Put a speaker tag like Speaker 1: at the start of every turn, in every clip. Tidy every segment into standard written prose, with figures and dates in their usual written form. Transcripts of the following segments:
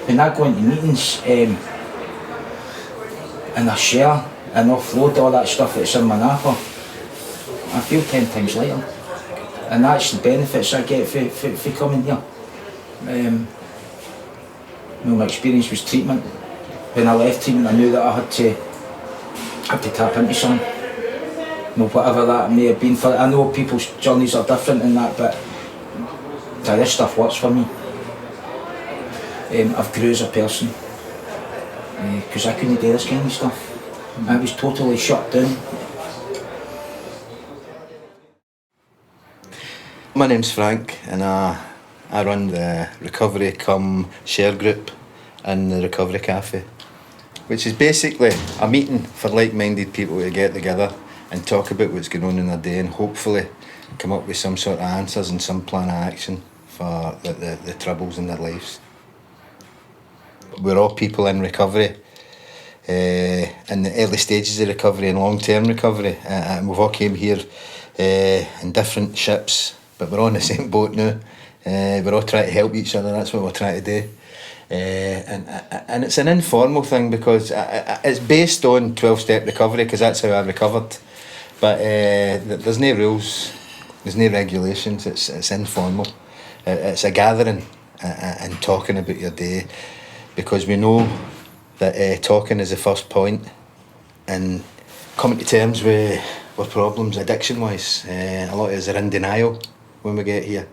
Speaker 1: When I go into meetings and I share and offload all that stuff that's in my napper, I feel 10 times lighter. And that's the benefits I get for coming here. My experience was treatment. When I left treatment, I knew that I had to tap into something. Whatever that may have been. I know people's journeys are different in that, but this stuff works for me. I've grew as a person because I couldn't do this kind of stuff. I was totally shut down.
Speaker 2: My name's Frank and I run the Recovery Come Share group in the Recovery Cafe, which is basically a meeting for like-minded people to get together and talk about what's going on in their day and hopefully come up with some sort of answers and some plan of action for the troubles in their lives. We're all people in recovery, in the early stages of recovery and long-term recovery, and we've all came here in different ships, but we're all in the same boat now. We're all trying to help each other, that's what we're trying to do. And it's an informal thing because it's based on 12-step recovery because that's how I recovered. But there's no rules, there's no regulations, it's informal. It's a gathering and talking about your day because we know that talking is the first point and coming to terms with problems addiction-wise. A lot of us are in denial when we get here.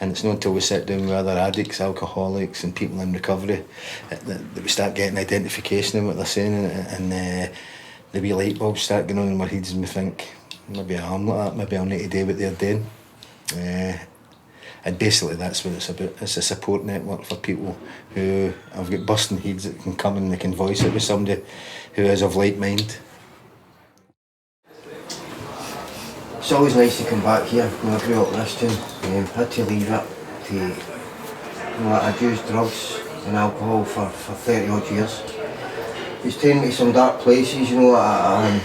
Speaker 2: And it's not until we sit down with other addicts, alcoholics and people in recovery that we start getting identification in what they're saying and the wee light bulbs start going on in our heads and we think, maybe I'm like that, maybe I'll need to do what they're doing. And basically that's what it's about. It's a support network for people who have got busting heads that can come and they can voice it with somebody who is of like mind.
Speaker 3: It's always nice to come back here. I grew up in this town, had to leave it. I'd used drugs and alcohol for 30 odd years. It's taken me to some dark places, a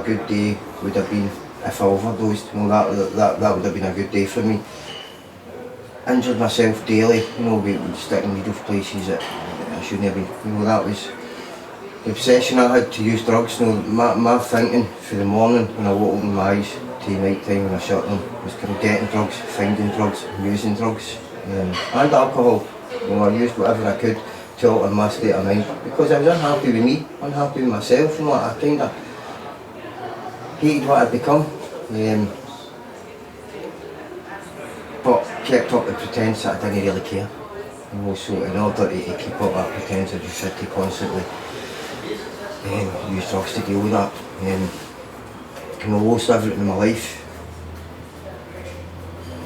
Speaker 3: good day would have been, if I overdosed, that would have been a good day for me. Injured myself daily, with sticking needle places that I shouldn't have been, that was the obsession I had to use drugs. My thinking for the morning when I opened my eyes to night time when I shut them was kind of getting drugs, finding drugs, using drugs, and alcohol. I used whatever I could to alter my state of mind because I was unhappy with me, unhappy with myself. I kind of hated what I'd become, but kept up the pretense that I didn't really care. So in order to keep up that pretense, I just had to constantly use drugs to deal with that. Lost everything in my life.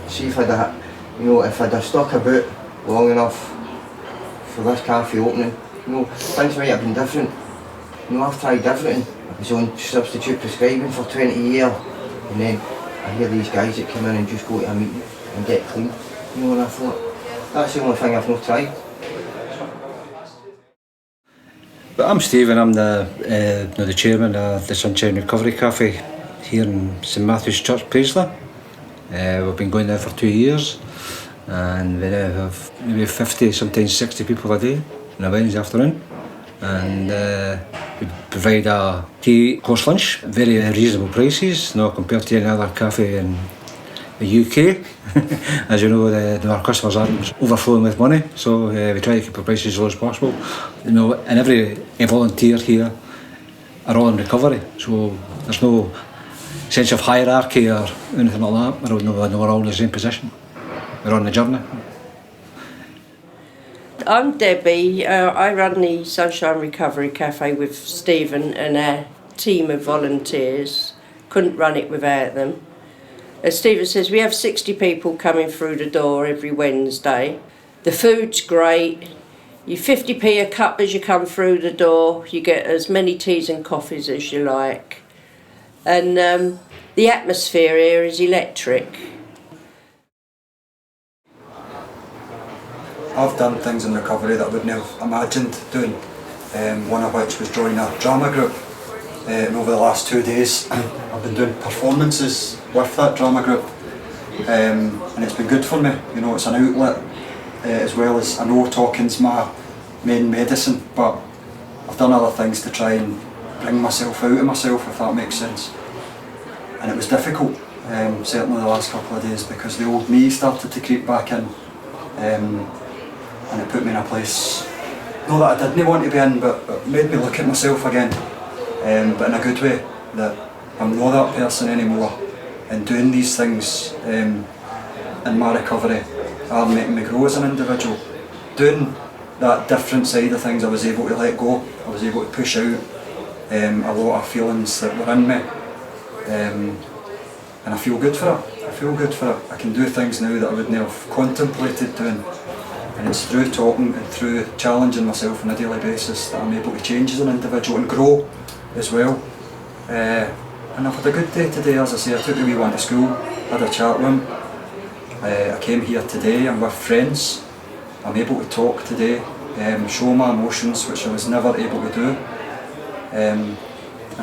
Speaker 3: See if I'd have stuck about long enough for this cafe opening, things might have been different. I've tried everything. I was on substitute prescribing for 20 years, and then I hear these guys that come in and just go to a meeting and get clean. And I thought, that's the only thing I've not tried.
Speaker 4: But I'm Stephen, I'm the chairman of the Sunshine Recovery Cafe here in St Matthew's Church, Paisley. We've been going there for 2 years and we now have maybe 50, sometimes 60 people a day on a Wednesday afternoon. And we provide a tea course lunch, very reasonable prices, not compared to any other cafe in the UK. As you know, our customers aren't overflowing with money, so we try to keep the prices as low as possible. And every volunteer here are all in recovery, so there's no sense of hierarchy or anything like that. We're all in the same position. We're on the journey.
Speaker 5: I'm Debbie. I run the Sunshine Recovery Cafe with Stephen and a team of volunteers. Couldn't run it without them. As Stephen says, we have 60 people coming through the door every Wednesday. The food's great. You 50p a cup as you come through the door. You get as many teas and coffees as you like. And the atmosphere here is electric.
Speaker 6: I've done things in recovery that I wouldn't have imagined doing, one of which was joining a drama group. And over the last 2 days I've been doing performances with that drama group, and it's been good for me. It's an outlet as well as, I know talking's my main medicine, but I've done other things to try and bring myself out of myself, if that makes sense. And it was difficult, certainly the last couple of days, because the old me started to creep back in, and it put me in a place, not that I didn't want to be in, but it made me look at myself again, but in a good way, that I'm not that person anymore, and doing these things in my recovery are making me grow as an individual. Doing that different side of things, I was able to let go, I was able to push out a lot of feelings that were in me, and I feel good for it. I feel good for it. I can do things now that I would never have contemplated doing, and it's through talking and through challenging myself on a daily basis that I'm able to change as an individual and grow as well. And I've had a good day today, as I say. I took the wee one to school, had a chat with him. I came here today, I'm with friends. I'm able to talk today, show my emotions, which I was never able to do. And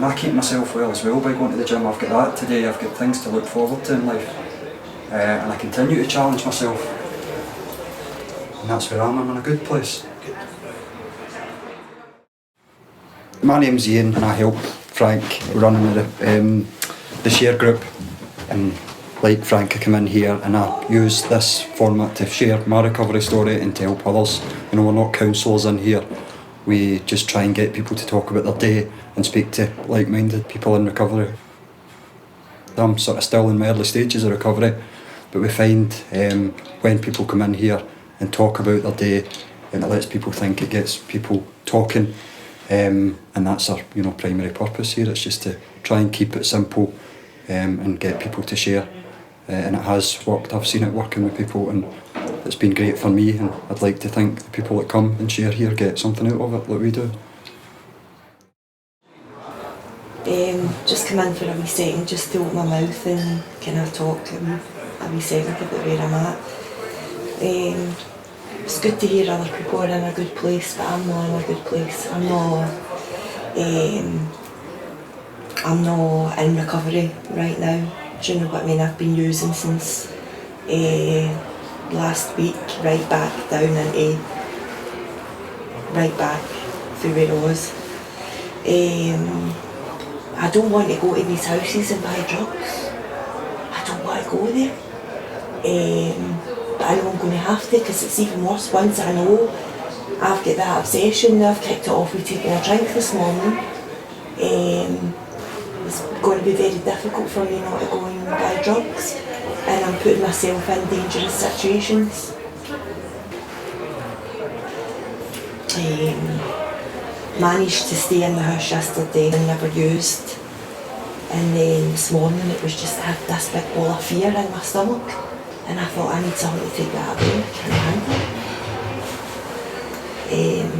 Speaker 6: I keep myself well as well by going to the gym. I've got that today, I've got things to look forward to in life. And I continue to challenge myself. And that's where I'm in a good place. My name's Ian and I help Frank running the share group. And like Frank, I come in here and I use this format to share my recovery story and to help others. You know, we're not counsellors in here. We just try and get people to talk about their day and speak to like-minded people in recovery. I'm sort of still in my early stages of recovery, but we find when people come in here and talk about their day, and it lets people think, it gets people talking, and that's our primary purpose here. It's just to try and keep it simple and get people to share, and it has worked. I've seen it working with people, and it's been great for me, and I'd like to think the people that come and share here get something out of it like we do.
Speaker 7: Just come in for a wee second, just to open my mouth and kind of talk a wee second about where I'm at. It's good to hear other people are in a good place, but I'm not in a good place. I'm not in recovery right now. Do you know what I mean? I've been using since last week, right back through where I was. I don't want to go to these houses and buy drugs. I don't want to go there. But I know I'm going to have to, because it's even worse once I know I've got that obsession. I've kicked it off with taking a drink this morning. It's going to be very difficult for me not to go and buy drugs, and I'm putting myself in dangerous situations. Managed to stay in the house yesterday and never used, and then this morning it was just, I had this big ball of fear in my stomach, and I thought I need something to take that away. I can't handle it.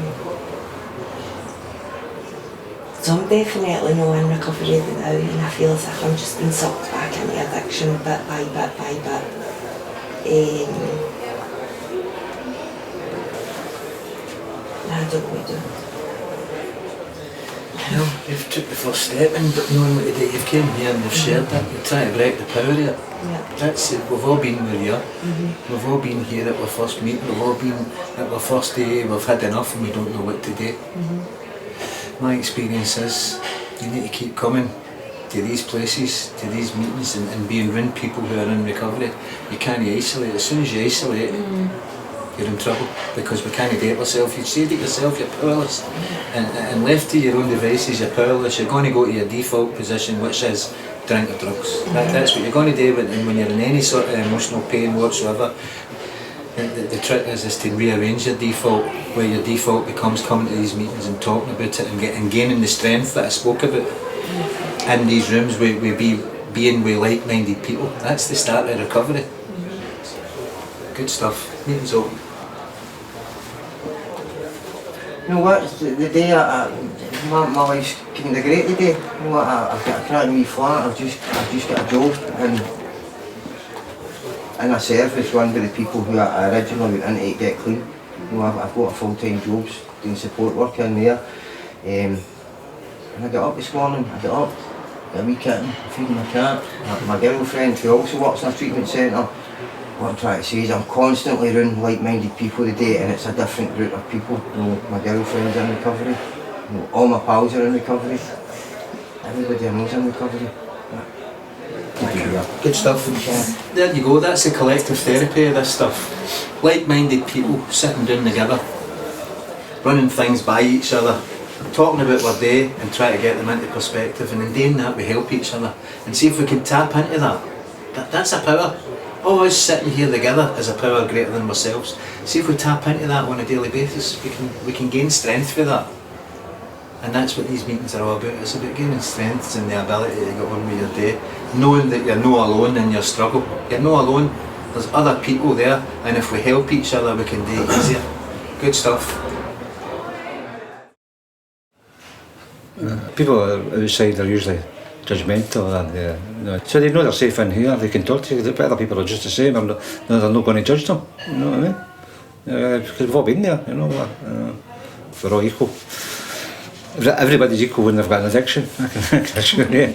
Speaker 7: So I'm definitely not in recovery now, and I feel as if I'm just being sucked back into addiction bit by bit by bit. I don't know what to do.
Speaker 8: You know, you've took the first step in knowing what to do. You've came here and you've shared it. You're trying to break the power of it.
Speaker 7: Yeah.
Speaker 8: That's it. We've all been where you are. We've all been here at our first meeting. We've all been at our first day. We've had enough and we don't know what to do. My experience is you need to keep coming to these places, to these meetings, and being around people who are in recovery. You can't isolate. As soon as you isolate, you're in trouble, because we can't do it ourselves. You say to yourself you're powerless, and left to your own devices you're powerless. You're going to go to your default position, which is drink or drugs. That's what you're going to do when you're in any sort of emotional pain whatsoever. The trick is to rearrange your default, where your default becomes coming to these meetings and talking about it and gaining the strength that I spoke about in these rooms where we being with like-minded people. That's the start of recovery. Good stuff. Meetings open.
Speaker 3: You know what, the day my life's kind of great today. You know what, I've got a cracking wee flat, I've just got a job, and I service one of the people who I originally went in to get clean. You know, I've got a full-time job doing support work in there. And I got up this morning, got a wee kitten, feeding my cat. My girlfriend, who also works in a treatment centre, what I'm trying to say is I'm constantly around like-minded people today, and it's a different group of people. You know, my girlfriend's in recovery, you know, all my pals are in recovery, everybody I know's in recovery.
Speaker 8: Good stuff. There you go, that's the collective therapy of this stuff. Like-minded people sitting down together, running things by each other, talking about their day and try to get them into perspective, and in doing that we help each other and see if we can tap into that. That's a power. All us sitting here together is a power greater than ourselves. See if we tap into that on a daily basis, we can gain strength for that. And that's what these meetings are all about. It's about gaining strength and the ability to get on with your day, knowing that you're not alone in your struggle. You're not alone. There's other people there, and if we help each other we can do it easier. Good stuff.
Speaker 4: People outside are usually judgmental, and so they know they're safe in here. They can talk to you. The other people are just the same, and they're not going to judge them. You know what I mean? Because we've all been there. You know, we're all equal. If everybody's equal when they've got an addiction. I can assure you.